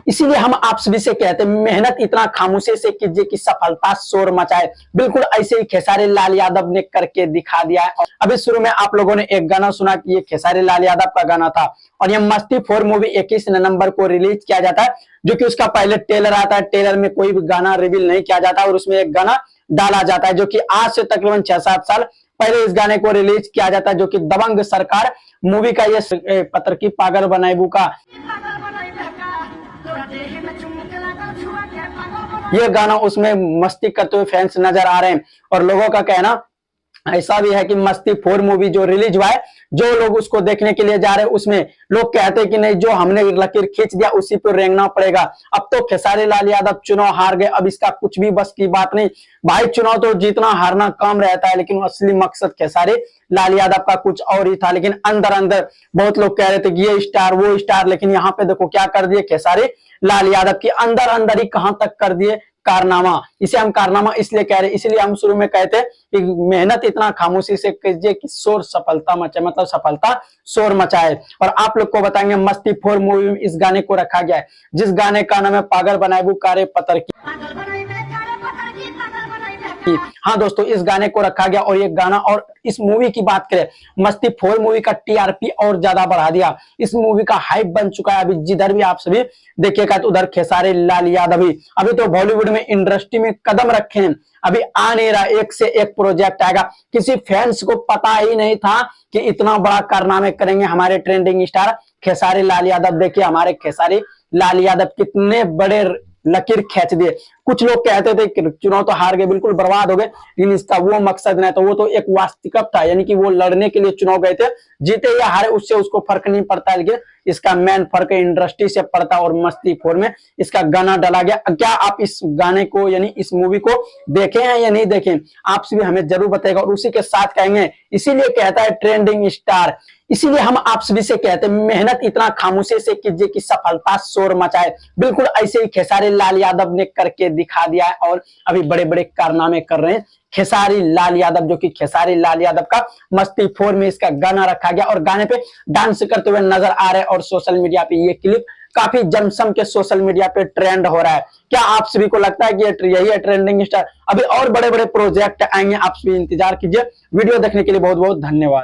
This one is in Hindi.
इसीलिए हम आप सभी से कहते हैं मेहनत इतना खामोशी से कीजिए कि सफलता शोर मचाए। बिल्कुल ऐसे ही खेसारी लाल यादव ने करके दिखा दिया है। और अभी शुरू में आप लोगों ने एक गाना सुना कि ये खेसारी लाल यादव का गाना था और ये मस्ती 4 मूवी 21 नवंबर को रिलीज किया जाता है, जो कि उसका पहले ट्रेलर आता है। ट्रेलर में कोई भी गाना रिवील नहीं किया जाता और उसमें एक गाना डाला जाता है, जो कि आज से तकरीबन 6-7 साल पहले इस गाने को रिलीज किया जाता है, जो कि दबंग सरकार मूवी का ये पत्र की पागल बनाएबू का ये गाना उसमें मस्ती करते हुए फैंस नजर आ रहे हैं। और लोगों का कहना ऐसा भी है कि मस्ती 4 मूवी जो रिलीज हुआ है, जो लोग उसको देखने के लिए जा रहे हैं, उसमें लोग कहते हैं कि नहीं, जो हमने लकीर खींच दिया उसी पर रेंगना पड़ेगा। अब तो खेसारी लाल यादव चुनाव हार गए, अब इसका कुछ भी बस की बात नहीं। भाई चुनाव तो जीतना हारना काम रहता है, लेकिन असली मकसद खेसारी लाल यादव का कुछ और ही था। लेकिन अंदर अंदर बहुत लोग कह रहे थे कि ये स्टार वो स्टार, लेकिन यहाँ पे देखो क्या कर दिए खेसारी लाल यादव की अंदर अंदर ही कहां तक कर दिए कारनामा। इसे हम कारनामा इसलिए कह रहे हैं, इसलिए हम शुरू में कहते हैं कि मेहनत इतना खामोशी से कीजिए कि शोर सफलता मचाए, मतलब सफलता शोर मचाए। और आप लोग को बताएंगे मस्ती 4 मूवी में इस गाने को रखा गया है, जिस गाने का नाम है पागल बनाएबू कारे पतर की। हाँ दोस्तों, इस गाने को रखा गया और ये गाना, और इस मूवी की बात करें, मस्ती 4 मूवी का टीआरपी और ज्यादा बढ़ा दिया। इस मूवी का हाइप बन चुका है। अभी जिधर भी आप सभी देखिएगा तो उधर खेसारी लाल यादव ही अभी तो बॉलीवुड में इंडस्ट्री में कदम रखे हैं। अभी आ नहीं रहा, एक से एक प्रोजेक्ट आएगा। किसी फैंस को पता ही नहीं था कि इतना बड़ा कारनामे करेंगे हमारे ट्रेंडिंग स्टार खेसारी लाल यादव। देखिए हमारे खेसारी लाल यादव कितने बड़े लकीर खींच दिए। कुछ लोग कहते थे कि चुनाव तो हार गए, बिल्कुल बर्बाद हो गए, लेकिन इसका वो मकसद नहीं था। वो तो एक वास्तविकता था, यानी कि वो लड़ने के लिए चुनाव गए थे। जीते या हारे उससे उसको फर्क नहीं पड़ता है, लेकिन इसका मेन फर्क इंडस्ट्री से पड़ता। और मस्ती 4 में इसका गाना डाला गया। क्या आप इस गाने को यानी इस मूवी को देखे हैं या नहीं देखे, आप सभी हमें जरूर बताएगा। और उसी के साथ कहेंगे, इसीलिए कहता है ट्रेंडिंग स्टार, इसीलिए हम आप सभी से कहते हैं मेहनत इतना खामोशी से कीजिए कि सफलता शोर मचाए। बिल्कुल ऐसे ही खेसारी लाल यादव ने करके दिखा दिया है और अभी बड़े बड़े कारनामे कर रहे हैं खेसारी लाल यादव, जो कि खेसारी लाल यादव का मस्ती 4 में इसका गाना रखा गया और गाने पे डांस करते हुए नजर आ रहे हैं। और सोशल मीडिया पे ये क्लिप काफी जमसम के सोशल मीडिया पे ट्रेंड हो रहा है। क्या आप सभी को लगता है कि यही है ट्रेंडिंग स्टार? अभी और बड़े बड़े प्रोजेक्ट आएंगे, आप सभी इंतजार कीजिए। वीडियो देखने के लिए बहुत बहुत धन्यवाद।